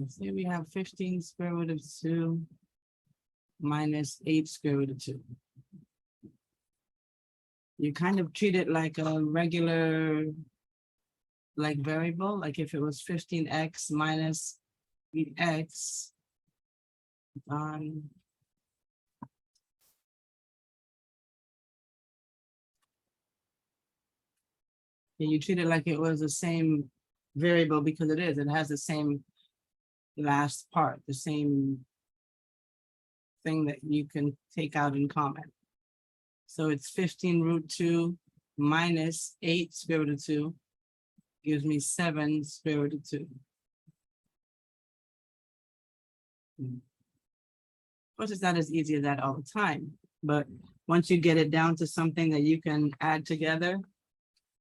Say we have 15 square root of 2 minus 8 square root of 2. You kind of treat it like a regular, like variable, like if it was 15x minus 8x, you treat it like it was the same variable because it is. It has the same last part, the same thing that you can take out in common. So it's 15 root 2 minus 8 square root of 2 gives me 7 square root of 2. Of course, it's not as easy as that all the time, but once you get it down to something that you can add together,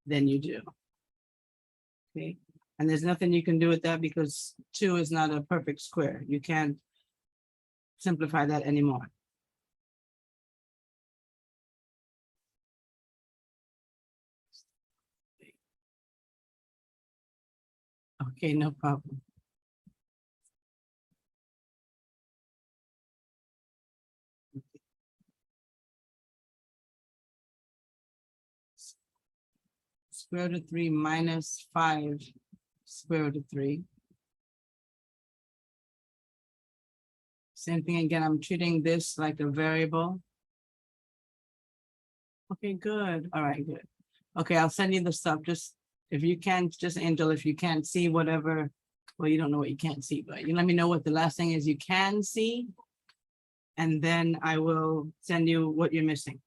then you do. Okay, and there's nothing you can do with that because 2 is not a perfect square. You can't simplify that anymore. Okay, no problem. Square root of 3 minus 5 square root of 3. Same thing again, I'm treating this like a variable. Okay, good. All right, good. Okay, I'll send you the stuff. Just if you can, just Angel, if you can't see whatever, well, you don't know what you can't see, but you let me know what the last thing is you can see. And then I will send you what you're missing.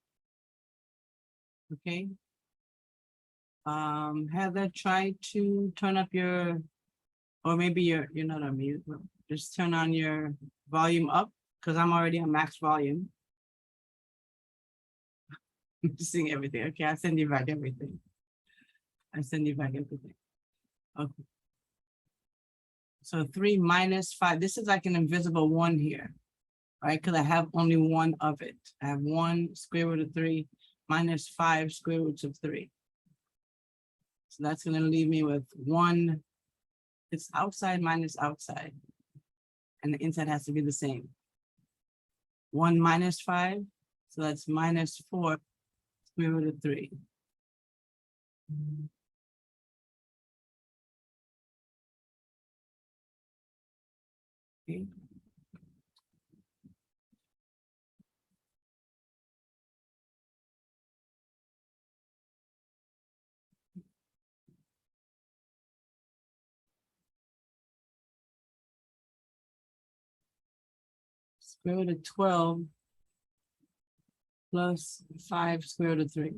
Okay. Heather, try to turn up your, or maybe you're not on mute. Just turn on your volume up because I'm already on max volume. I'm seeing everything. Okay, I'll send you back everything. I send you back everything. Okay. So 3 minus 5. This is like an invisible 1 here, right? Because I have only one of it. I have 1 square root of 3 minus 5 square roots of 3. So that's going to leave me with 1. It's outside minus outside. And the inside has to be the same. 1 minus 5. So that's minus 4 square root of 3. Okay. Square root of 12 plus 5 square root of 3.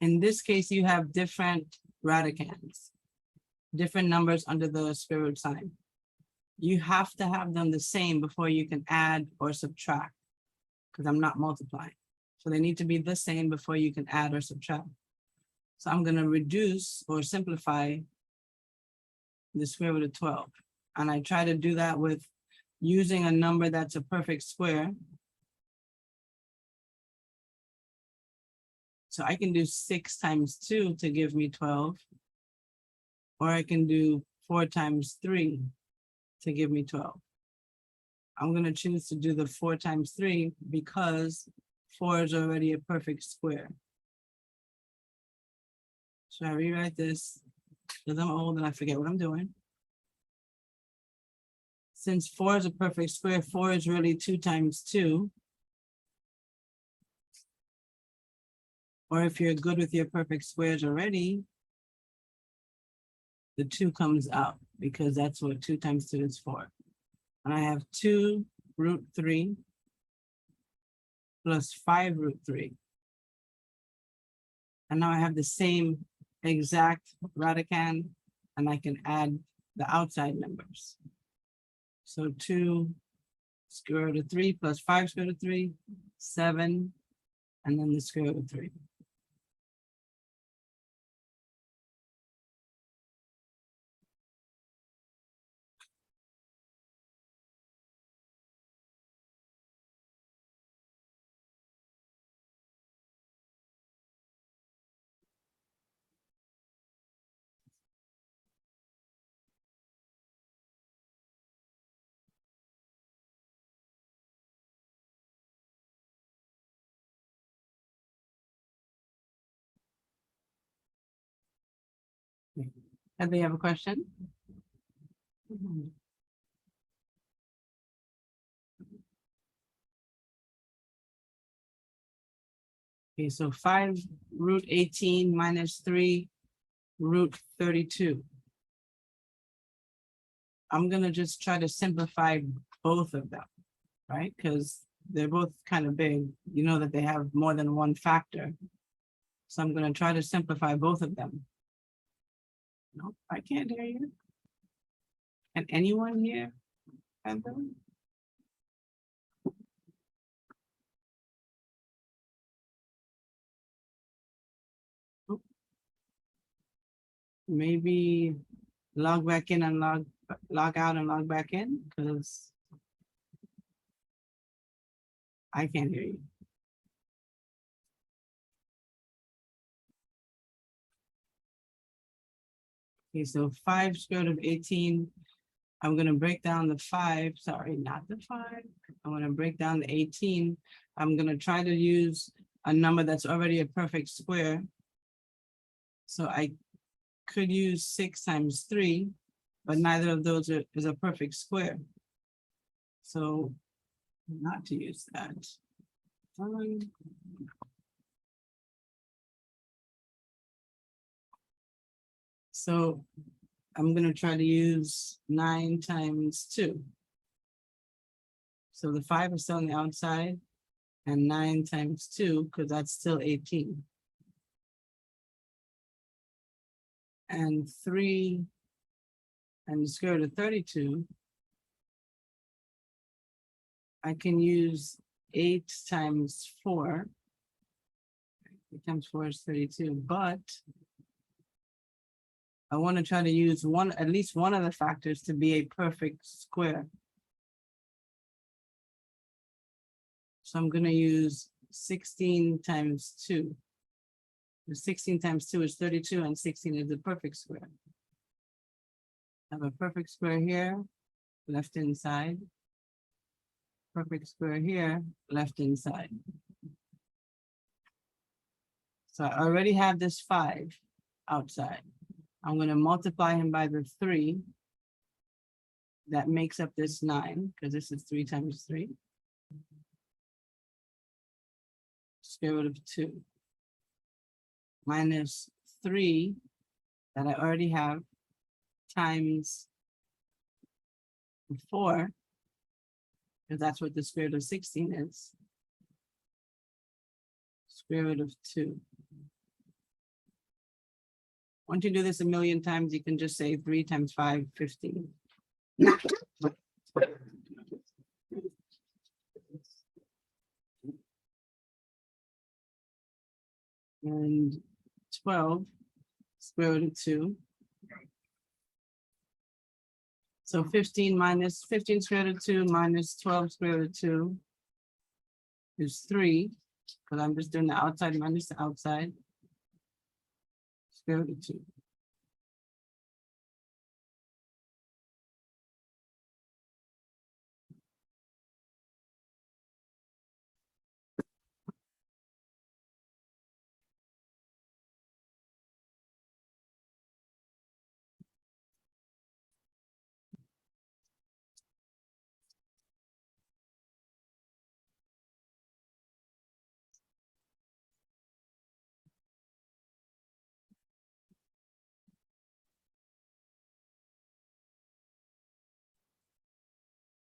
In this case, you have different radicands, different numbers under the square root sign. You have to have them the same before you can add or subtract, because I'm not multiplying. So they need to be the same before you can add or subtract. So I'm going to reduce or simplify the square root of 12. And I try to do that with using a number that's a perfect square. So I can do 6 times 2 to give me 12. Or I can do 4 times 3 to give me 12. I'm going to choose to do the 4 times 3 because 4 is already a perfect square. So I rewrite this because I'm old and I forget what I'm doing. Since 4 is a perfect square, 4 is really 2 times 2. Or if you're good with your perfect squares already, the 2 comes out because that's what 2 times 2 is 4. And I have 2 root 3 plus 5 root 3. And now I have the same exact radicand, and I can add the outside numbers. So 2 square root of 3 plus 5 square root of 3, 7, and then the square root of 3. And they have a question? Okay, so 5 root 18 minus 3 root 32. I'm gonna just try to simplify both of them, right? Because they're both kind of big. You know that they have more than one factor. So I'm gonna try to simplify both of them. No, I can't hear you. Can anyone hear? Heather? Oh. Maybe log back in and log out and log back in, because I can't hear you. Okay, so 5 square root of 18. I'm gonna break down the 5, sorry, not the 5. I'm gonna break down the 18. I'm gonna try to use a number that's already a perfect square. So I could use 6 times 3, but neither of those is a perfect square. So not to use that. So I'm gonna try to use 9 times 2. So the 5 is still on the outside, and 9 times 2, because that's still 18. And 3 and the square root of 32, I can use 8 times 4. 8 times 4 is 32, but I want to try to use at least one of the factors to be a perfect square. So I'm going to use 16 times 2. The 16 times 2 is 32, and 16 is the perfect square. I have a perfect square here, left inside. Perfect square here, left inside. So I already have this 5 outside. I'm going to multiply him by the 3. That makes up this 9, because this is 3 times 3. Square root of 2. Minus 3 that I already have times 4, because that's what the square root of 16 is. Square root of 2. Once you do this a million times, you can just say 3 times 5, 15. And 12 square root of 2. So 15 square root of 2 minus 12 square root of 2 is 3, because I'm just doing the outside minus the outside. Square root of 2.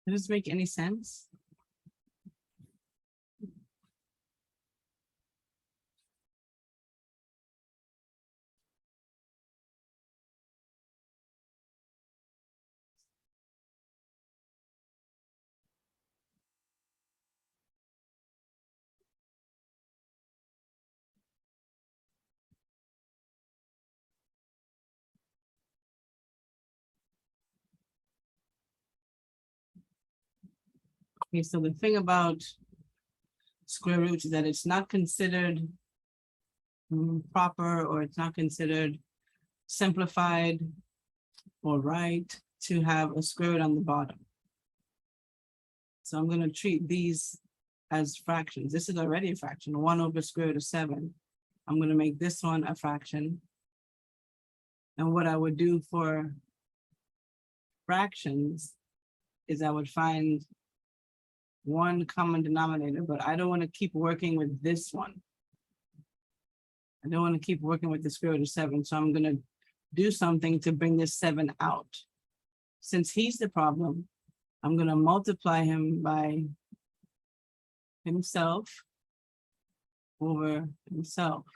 Does this make any sense? Okay, so the thing about square roots is that it's not considered proper, or it's not considered simplified or right to have a square root on the bottom. So I'm going to treat these as fractions. This is already a fraction, 1 over square root of 7. I'm going to make this one a fraction. And what I would do for fractions is I would find one common denominator, but I don't want to keep working with this one. I don't want to keep working with the square root of 7. So I'm going to do something to bring this 7 out. Since he's the problem, I'm going to multiply him by himself over himself.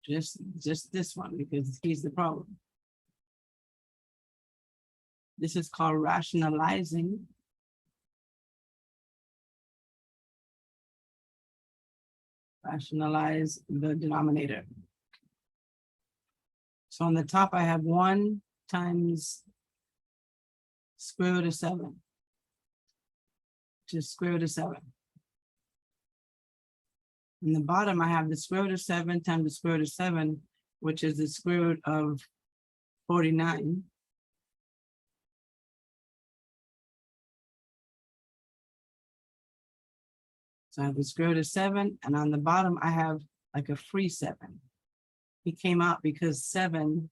Just this one, because he's the problem. This is called rationalizing. Rationalize the denominator. So on the top, I have 1 times square root of 7, just square root of 7. In the bottom, I have the square root of 7 times the square root of 7, which is the square root of 49. So I have the square root of 7, and on the bottom, I have like a free 7. He came out because 7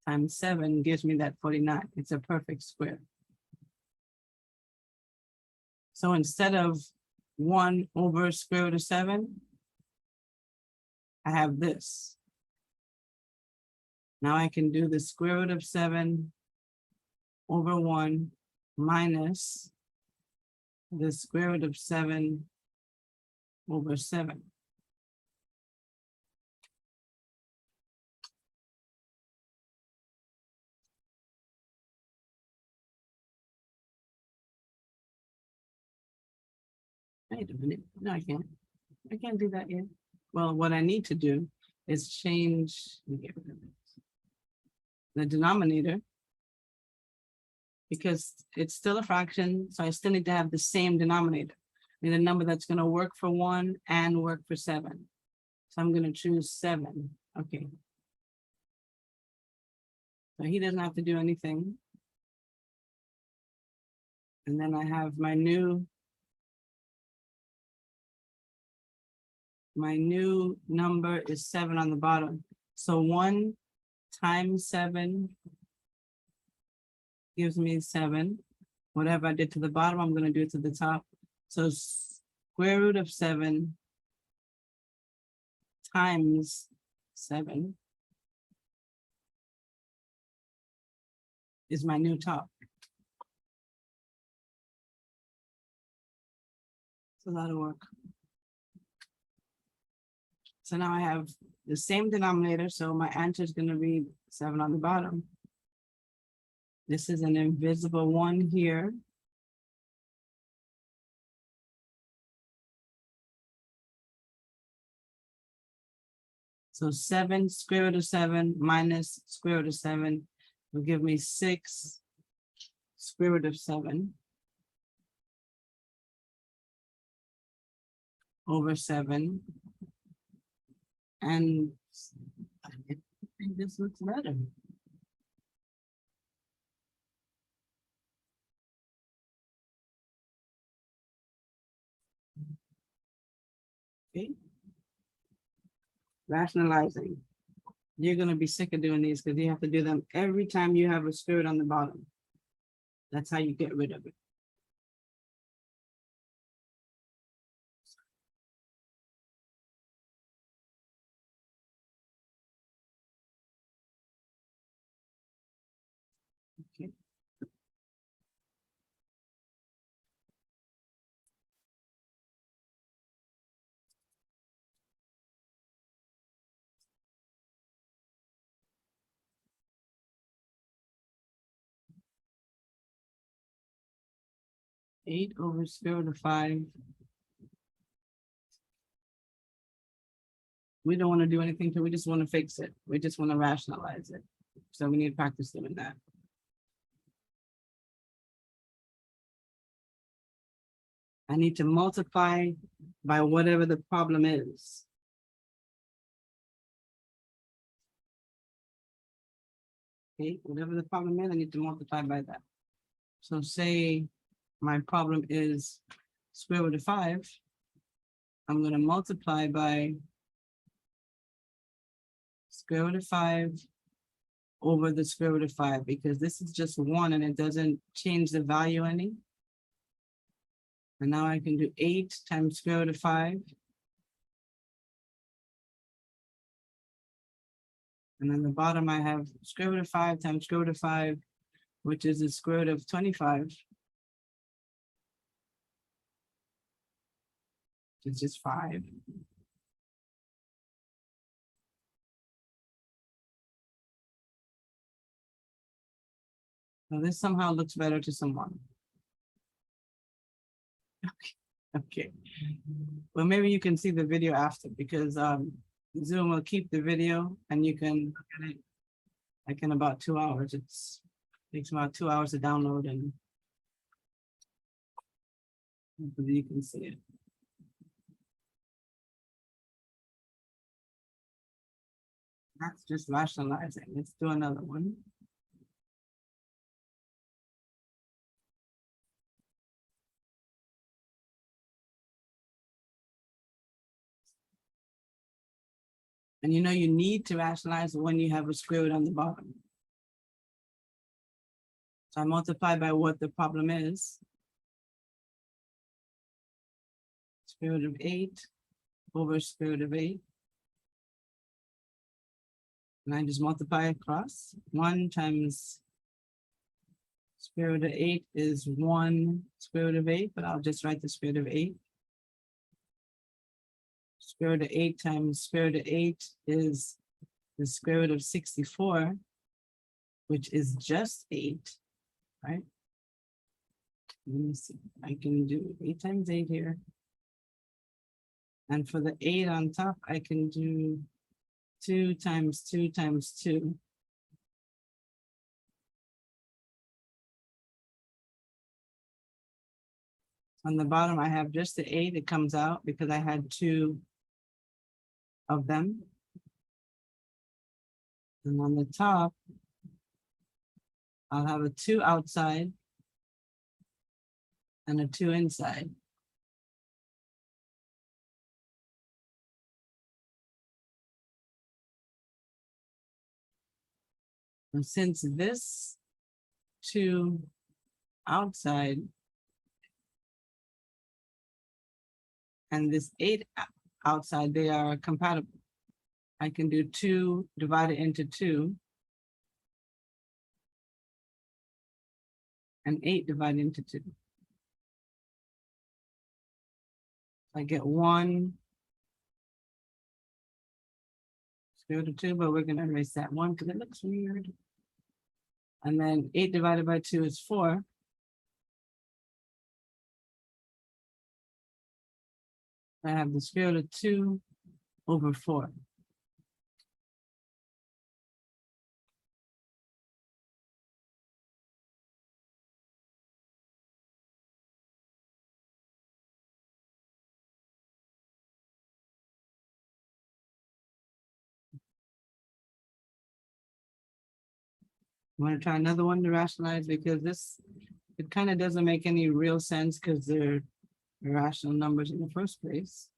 times 7 gives me that 49. It's a perfect square. So instead of 1 over square root of 7, I have this. Now I can do the square root of 7 over 1 minus the square root of 7 over 7. Wait a minute. No, I can't. I can't do that yet. Well, what I need to do is change the denominator, because it's still a fraction, so I still need to have the same denominator. I need a number that's going to work for 1 and work for 7. So I'm going to choose 7. Okay. So he doesn't have to do anything. And then I have my new number is 7 on the bottom. So 1 times 7 gives me 7. Whatever I did to the bottom, I'm going to do it to the top. So square root of 7 times 7 is my new top. So that'll work. So now I have the same denominator, so my answer is going to be 7 on the bottom. This is an invisible 1 here. So 7 square root of 7 minus square root of 7 will give me 6 square root of 7 over 7. And I think this looks better. Okay. Rationalizing. You're going to be sick of doing these because you have to do them every time you have a square root on the bottom. That's how you get rid of it. Okay. Eight over square root of 5. We don't want to do anything to it. We just want to fix it. We just want to rationalize it. So we need to practice doing that. I need to multiply by whatever the problem is. Okay, whatever the problem is, I need to multiply by that. So say my problem is square root of 5. I'm going to multiply by square root of 5 over the square root of 5, because this is just 1 and it doesn't change the value any. And now I can do 8 times square root of 5. And on the bottom, I have square root of 5 times square root of 5, which is the square root of 25. Which is just 5. Now this somehow looks better to someone. Okay. Well, maybe you can see the video after, because Zoom will keep the video and you can look at it like in about 2 hours. It takes about 2 hours to download, and hopefully you can see it. That's just rationalizing. Let's do another one. And you know, you need to rationalize when you have a square root on the bottom. So I multiply by what the problem is. Square root of 8 over square root of 8. And I just multiply across. 1 times square root of 8 is 1 square root of 8, but I'll just write the square root of 8. Square root of 8 times square root of 8 is the square root of 64, which is just 8, right? Let me see. I can do 8 times 8 here. And for the 8 on top, I can do 2 times 2 times 2. On the bottom, I have just the 8. It comes out because I had 2 of them. And on the top, I'll have a 2 outside and a 2 inside. And since this 2 outside and this 8 outside, they are compatible. I can do 2 divided into 2 and 8 divided into 2. I get 1 square root of 2, but we're going to erase that 1 because it looks weird. And then 8 divided by 2 is 4. I have the square root of 2 over 4. I'm going to try another one to rationalize, because it kind of doesn't make any real sense because they're irrational numbers in the first place.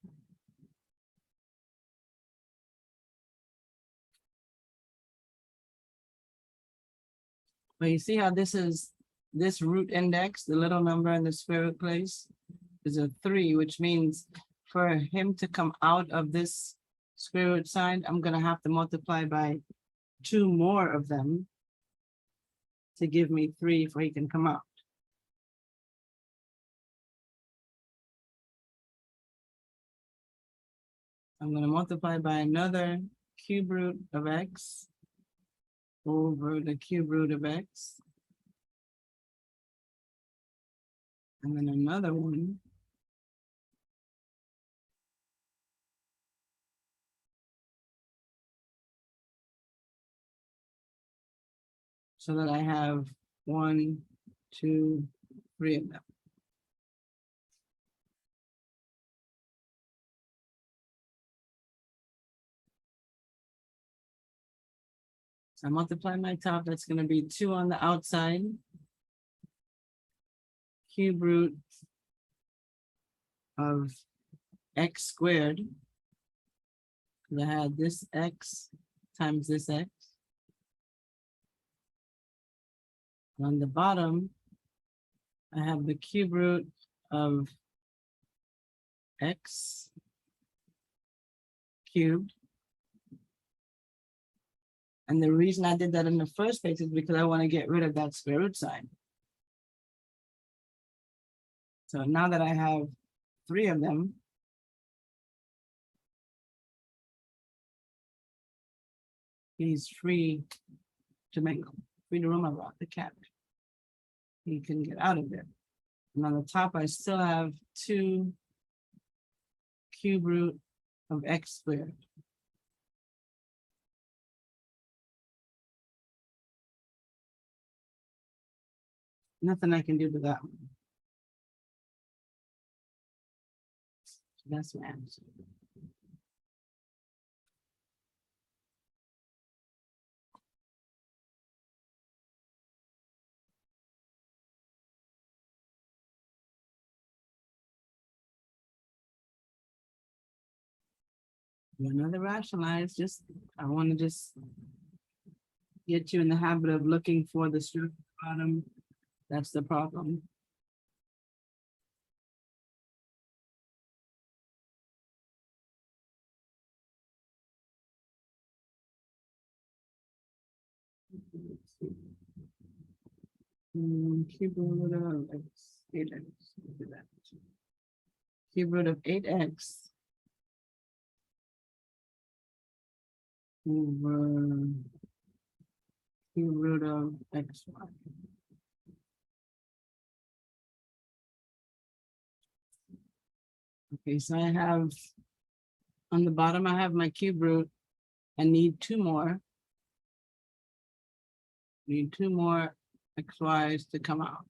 But you see how this root index, the little number in the square root place, is a 3, which means for him to come out of this square root sign, I'm going to have to multiply by 2 more of them to give me 3 for he can come out. I'm going to multiply by another cube root of x over the cube root of x. And then another one. So that I have 1, 2, 3 of them. So I multiply my top, that's going to be 2 on the outside. Cube root of x squared. I had this x times this x. On the bottom, I have the cube root of x cubed. And the reason I did that in the first place is because I want to get rid of that square root sign. So now that I have 3 of them, he's free to roam about the cat. He can get out of there. And on the top, I still have 2 cube root of x squared. Nothing I can do to that one. So that's my answer. Another rationalize, I want to just get you in the habit of looking for the strip bottom. That's the problem. Cube root of 8x. Do that. Cube root of 8x over cube root of xy. Okay, so I have, on the bottom, I have my cube root. I need 2 more. Need 2 more xy's to come out.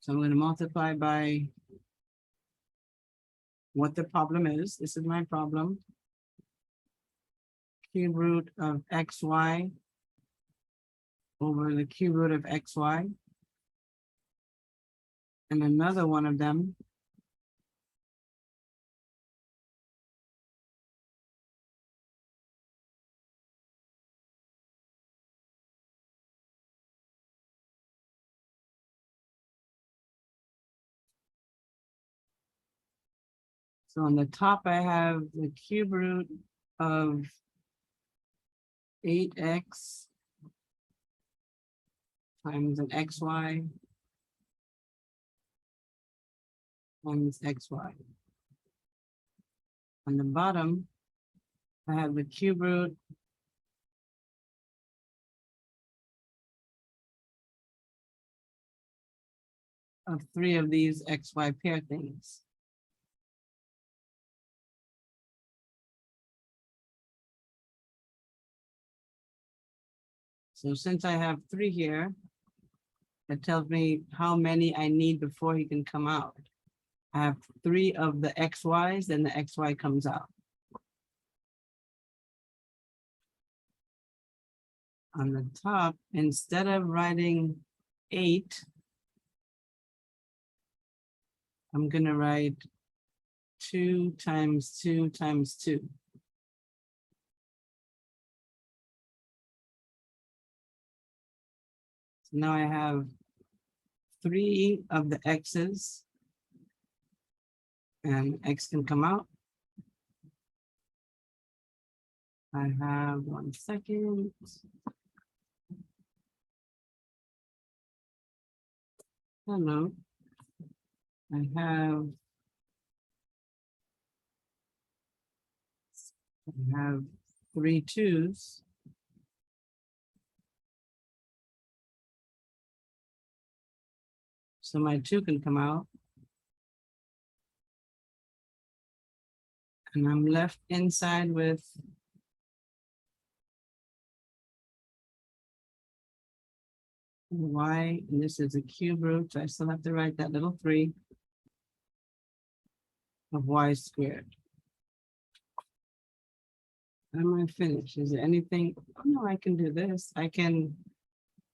So I'm going to multiply by what the problem is. This is my problem. Cube root of xy over the cube root of xy. And another one of them so on the top, I have the cube root of 8x times an xy times xy. On the bottom, I have the cube root of 3 of these xy pair things. So since I have 3 here, it tells me how many I need before he can come out. I have 3 of the xy's, then the xy comes out. On the top, instead of writing 8, I'm going to write 2 times 2 times 2. So now I have 3 of the x's, and x can come out. I have 1 second. Hello. I have 3 2's. So my 2 can come out. And I'm left inside with y, and this is a cube root, so I still have to write that little 3 of y squared. Am I finished? Is there anything? Oh, no, I can do this. I can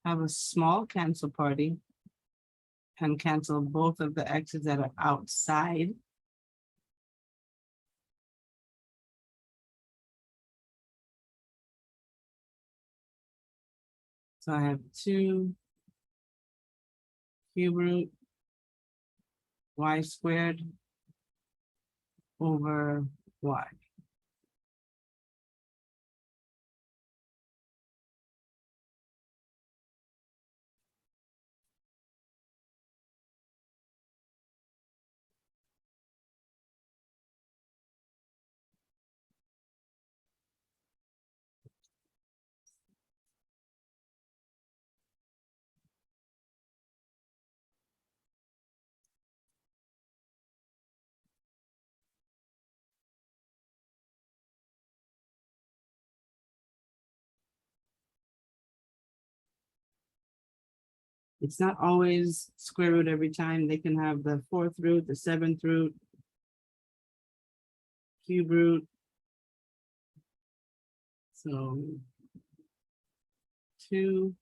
have a small cancel party and cancel both of the x's that are outside. So I have 2 cube root y squared over y. It's not always square root every time. They can have the 4th root, the 7th root, cube root. So 2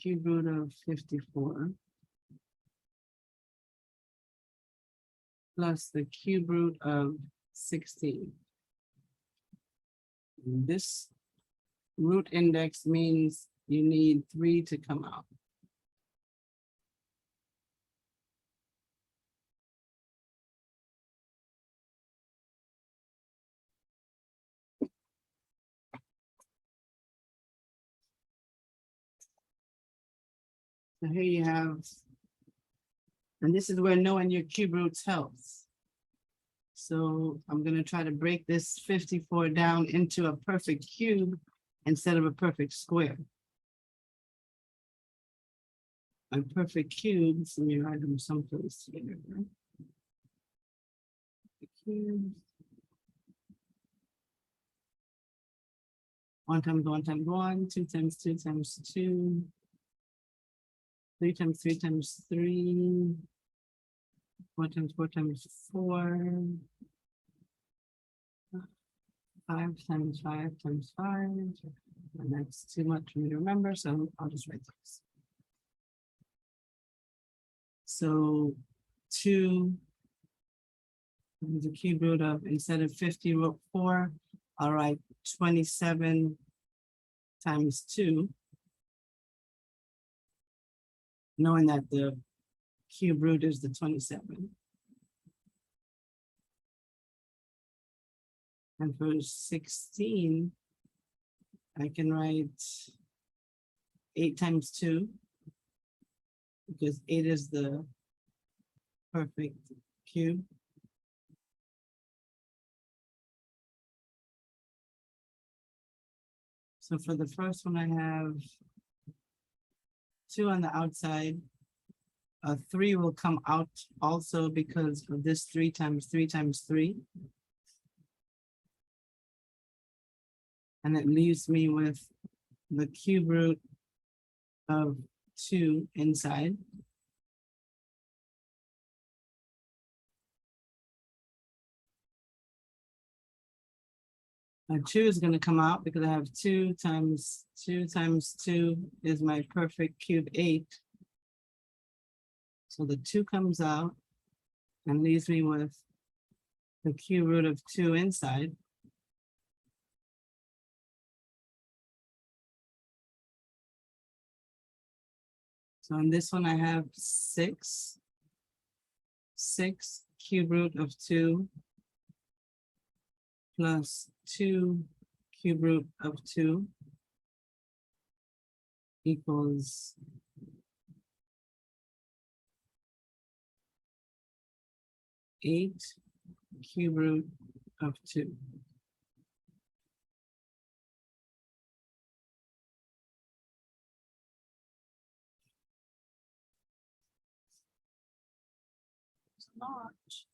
cube root of 54 plus the cube root of 16. And this root index means you need 3 to come out. So here you have, and this is where knowing your cube roots helps. So I'm going to try to break this 54 down into a perfect cube instead of a perfect square. A perfect cubes, let me write them someplace here. The cubes. 1 times 1 times 1, 2 times 2 times 2, 3 times 3 times 3, 4 times 4 times 4, 5 times 5 times 5, and that's too much for me to remember, so I'll just write this. So 2 is the cube root of, instead of 54, I'll write 27 times 2, knowing that the cube root is the 27. And for 16, I can write 8 times 2, because 8 is the perfect cube. So for the first one, I have 2 on the outside. 3 will come out also because of this 3 times 3 times 3. And it leaves me with the cube root of 2 inside. Now 2 is going to come out because I have 2 times 2 times 2 is my perfect cube 8. So the 2 comes out and leaves me with the cube root of 2 inside. So in this one, I have 6 cube root of 2 plus 2 cube root of 2 equals 8 cube root of 2. It's large.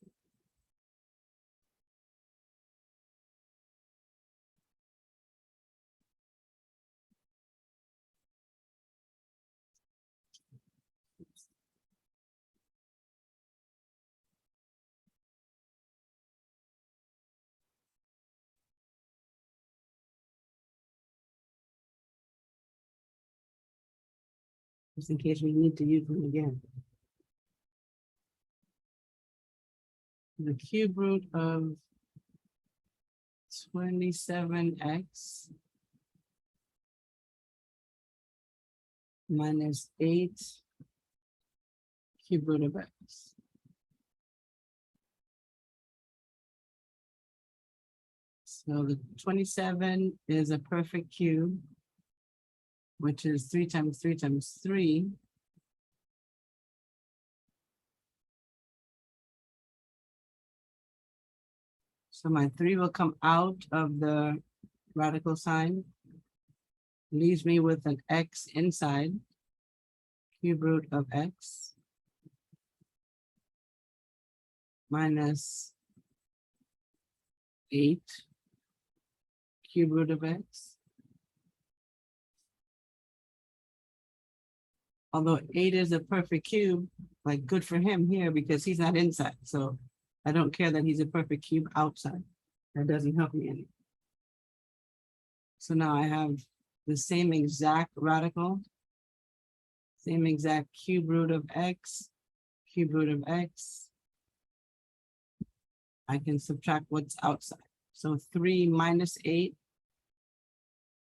Just in case we need to use them again. The cube root of 27x minus 8 cube root of x. So the 27 is a perfect cube, which is 3 times 3 times 3. So my 3 will come out of the radical sign, leaves me with an x inside, cube root of x, minus 8 cube root of x. Although 8 is a perfect cube, like good for him here because he's not inside. So I don't care that he's a perfect cube outside. That doesn't help me any. So now I have the same exact radical, same exact cube root of x, cube root of x. I can subtract what's outside. So 3 minus 8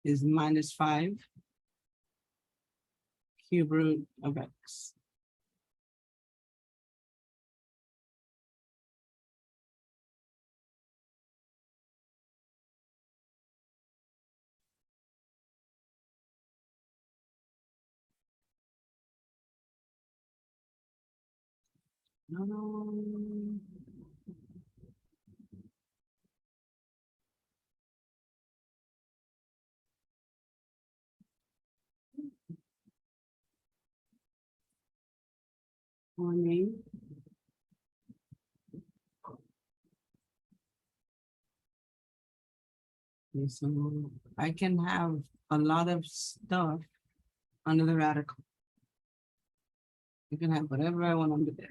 is minus 5 cube root of x. No. Morning. Okay, so I can have a lot of stuff under the radical. You can have whatever I want under there.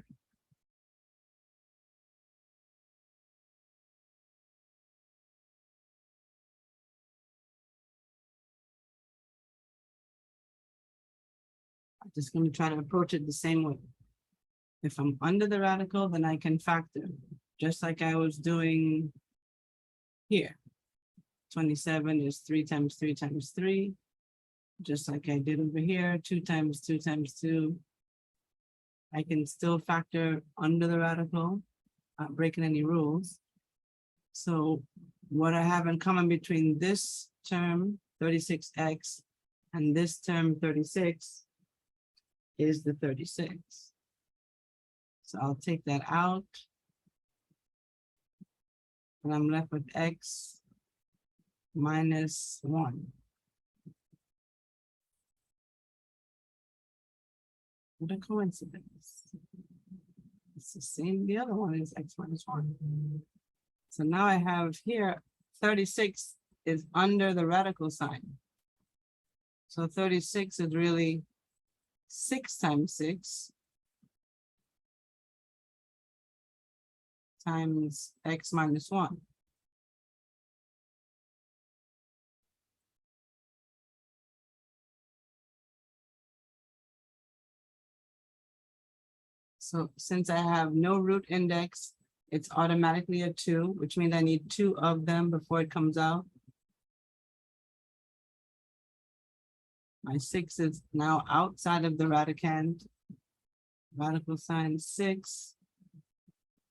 I'm just going to try to approach it the same way. If I'm under the radical, then I can factor, just like I was doing here. 27 is 3 times 3 times 3, just like I did over here, 2 times 2 times 2. I can still factor under the radical, not breaking any rules. So what I have in common between this term, 36x, and this term, 36, is the 36. So I'll take that out. And I'm left with x minus 1. What a coincidence. It's the same, the other one is x minus 1. So now I have here, 36 is under the radical sign. So 36 is really 6 times 6 times x minus 1. So since I have no root index, it's automatically a 2, which means I need 2 of them before it comes out. My 6 is now outside of the radicand. Radical sign 6,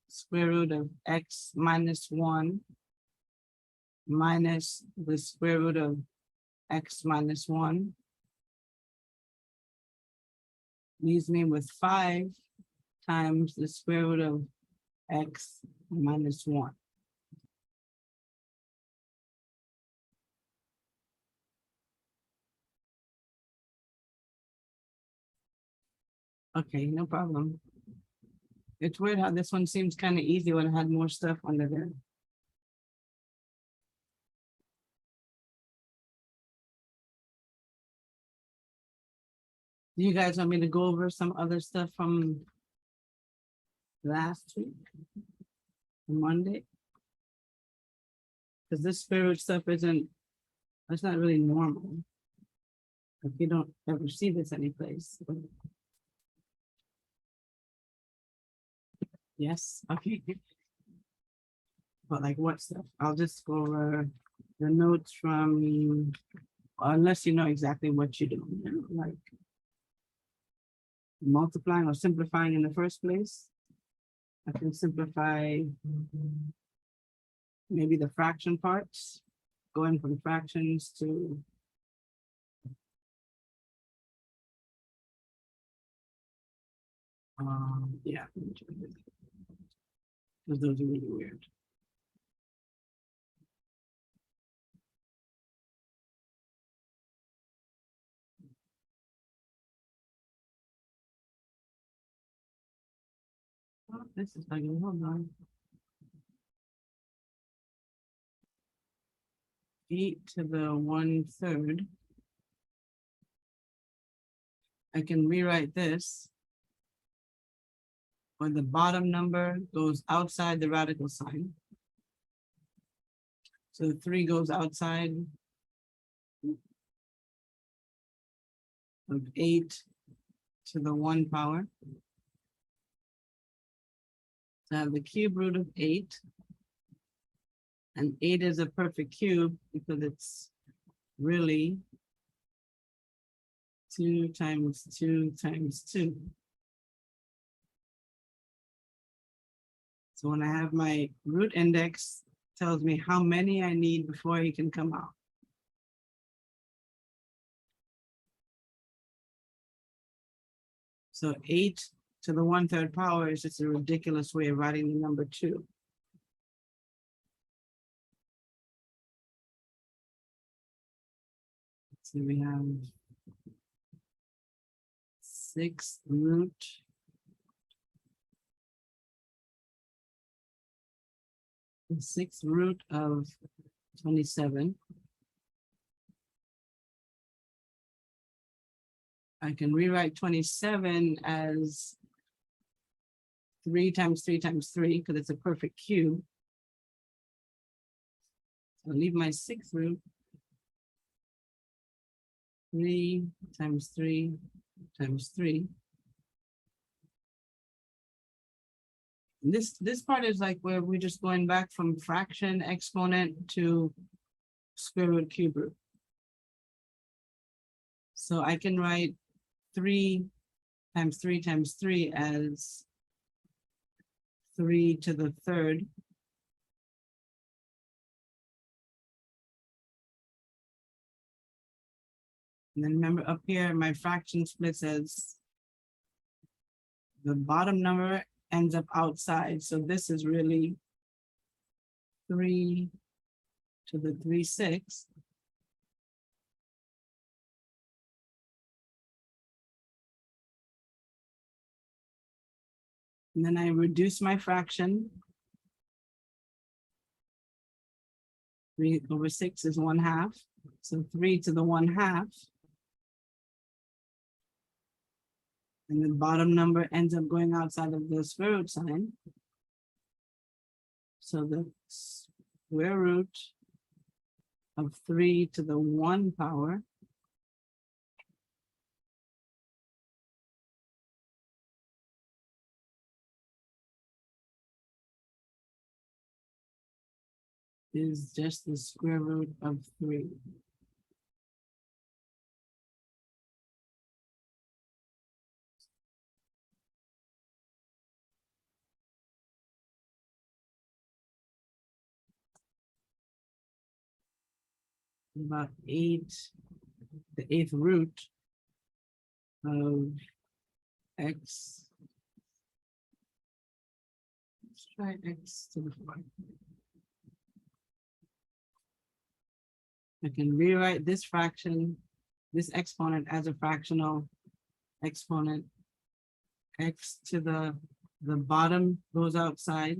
square root of x minus 1 minus the square root of x minus 1 leaves me with 5 times the square root of x minus 1. Okay, no problem. It's weird how this one seems kind of easy when I had more stuff under there. Do you guys want me to go over some other stuff from last week, Monday? Because this square root stuff isn't, that's not really normal. Like you don't ever see this anyplace. Yes, okay. But like what stuff? I'll just go over the notes from, unless you know exactly what you're doing, like multiplying or simplifying in the first place. I can simplify maybe the fraction parts, going from fractions to yeah, because those are really weird. Oh, this is like, hold on. 8 to the 1/3. I can rewrite this. When the bottom number goes outside the radical sign. So the 3 goes outside of 8 to the 1 power. So I have the cube root of 8. And 8 is a perfect cube because it's really 2 times 2 times 2. So when I have my root index, tells me how many I need before he can come out. So 8 to the 1/3 power is just a ridiculous way of writing the number 2. So we have 6th root . The 6th root of 27. I can rewrite 27 as 3 times 3 times 3 because it's a perfect cube. So I'll leave my 6th root. 3 times 3 times 3. And this part is like where we're just going back from fraction exponent to square root cube root. So I can write 3 times 3 times 3 as 3 to the 3rd. And then remember up here, my fraction splits as the bottom number ends up outside. So this is really 3 to the 3/6. And then I reduce my fraction. 3 over 6 is 1/2. So 3 to the 1/2. And the bottom number ends up going outside of the square root sign. So the square root of 3 to the 1 power is just the square root of 3. About 8, the 8th root of x. Let's try x to the 4. I can rewrite this fraction, this exponent as a fractional exponent. X to the bottom goes outside.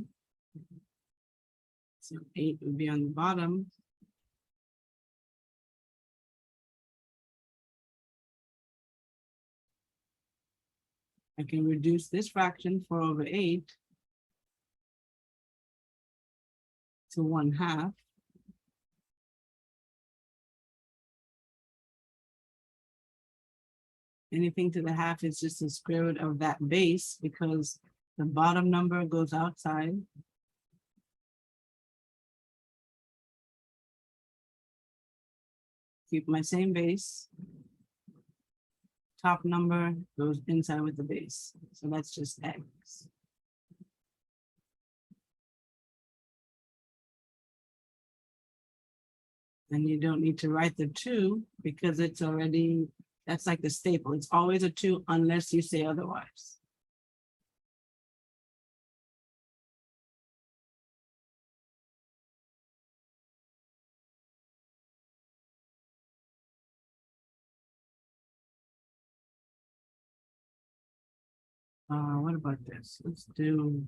So 8 would be on the bottom. I can reduce this fraction, 4 over 8, to 1/2. Anything to the half is just the square root of that base because the bottom number goes outside. Keep my same base. top number goes inside with the base. So that's just X. And you don't need to write the 2 because it's already, that's like the staple. It's always a 2 unless you say otherwise. What about this? Let's do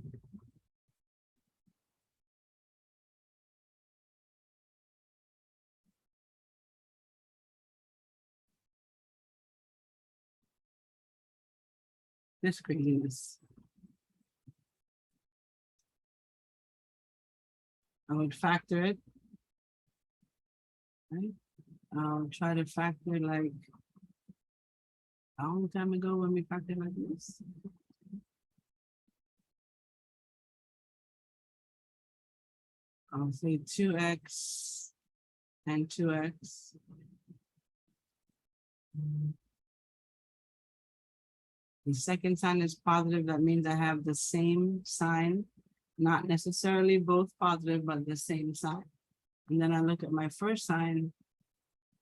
this craziness. I would factor it. Right? I'll try to factor like a long time ago when we factored like this. I'll say 2x and 2x. The second sign is positive. That means I have the same sign, not necessarily both positive, but the same sign. And then I look at my first sign.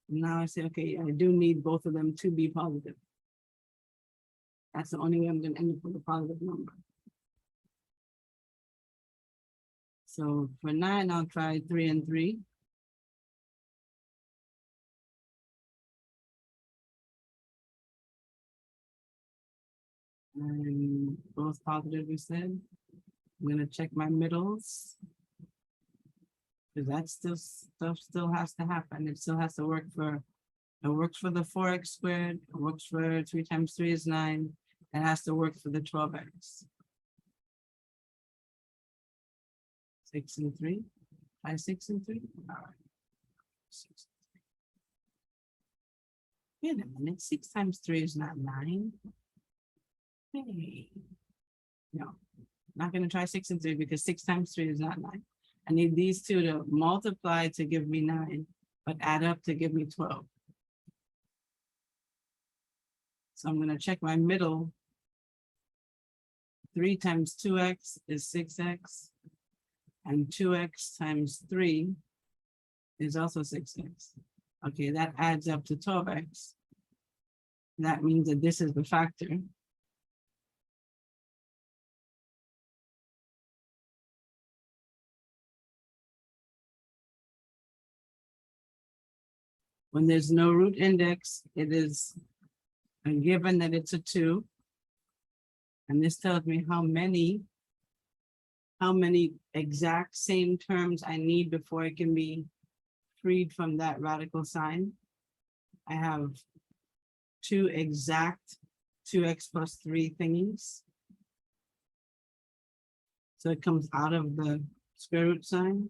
And now I say, okay, I do need both of them to be positive. That's the only way I'm going to end up with a positive number. So for 9, I'll try 3 and 3. And both positive, we said. I'm going to check my middles. Because that stuff still has to happen. It still has to work for, it works for the 4x squared. It works for 3 times 3 is 9. It has to work for the 12x. 6 and 3. Try 6 and 3. All right. 6 and 3. Wait a minute. 6 times 3 is not 9. Hey. No, not going to try 6 and 3 because 6 times 3 is not 9. I need these two to multiply to give me 9, but add up to give me 12. So I'm going to check my middle. 3 times 2x is 6x. And 2x times 3 is also 6x. Okay, that adds up to 12x. That means that this is the factor. When there's no root index, it is a given that it's a 2. And this tells me how many exact same terms I need before it can be freed from that radical sign. I have 2 exact 2x plus 3 thingies. So it comes out of the square root sign.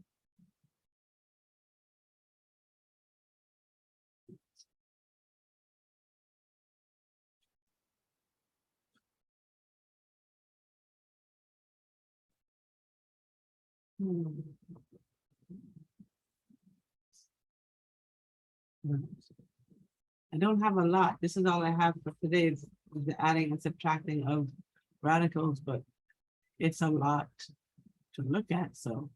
I don't have a lot. This is all I have for today is the adding and subtracting of radicals, but it's a lot to look at. So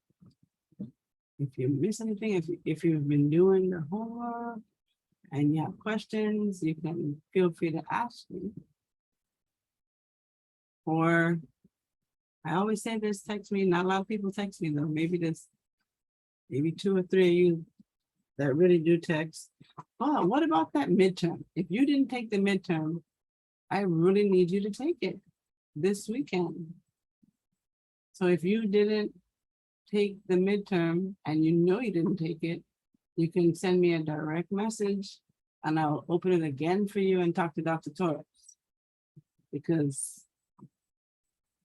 if you miss anything, if you've been doing the homework and you have questions, you can feel free to ask me. Or I always say this, text me. Not a lot of people text me though. Maybe 2 or 3 of you that really do text. Oh, what about that midterm? If you didn't take the midterm, I really need you to take it this weekend. So if you didn't take the midterm and you know you didn't take it, you can send me a direct message and I'll open it again for you and talk to Dr. Torres. Because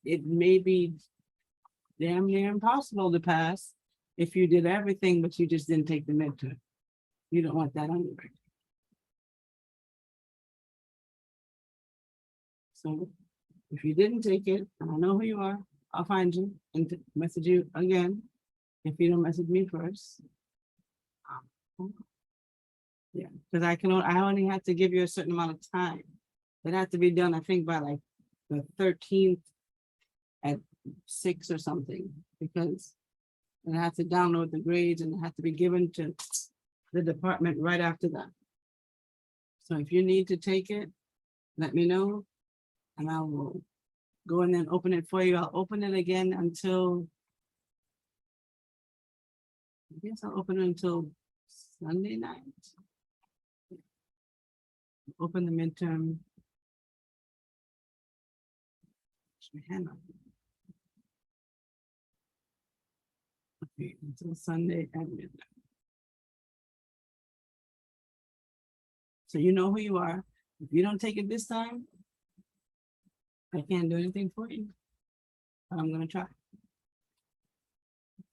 it may be damn near impossible to pass if you did everything, but you just didn't take the midterm. You don't want that on your record. So if you didn't take it, and I know who you are, I'll find you and message you again if you don't message me first. Yeah, because I only have to give you a certain amount of time. It had to be done, I think, by like the 13th at 6 or something, because it had to download the grades and it had to be given to the department right after that. So if you need to take it, let me know and I will go in and open it for you. I'll open it again until, I guess I'll open it until Sunday night. Open the midterm. My hand up. Okay, until Sunday at midnight. So you know who you are. If you don't take it this time, I can't do anything for you. I'm gonna try.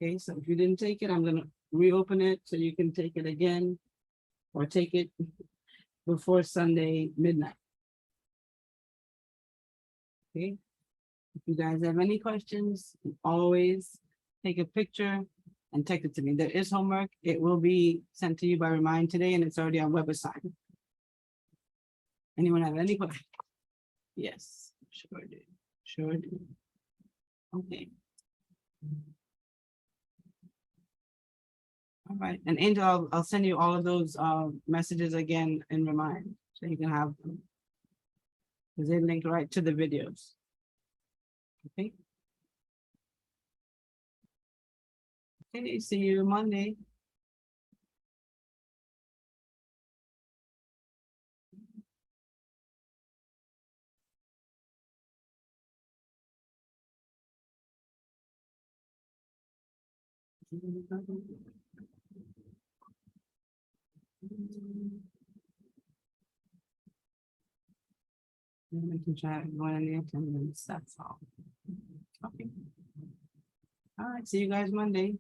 Okay, so if you didn't take it, I'm gonna reopen it so you can take it again or take it before Sunday midnight. Okay, if you guys have any questions, always take a picture and text it to me. There is homework. It will be sent to you by Remind today and it's already on WebAssign. Anyone have any questions? Yes, sure do. Sure do. Okay. All right, and Angel, I'll send you all of those messages again in Remind, so you can have them. Because they link right to the videos. Okay. Okay, see you Monday. We can try going in the attendance, that's all. Okay. All right, see you guys Monday.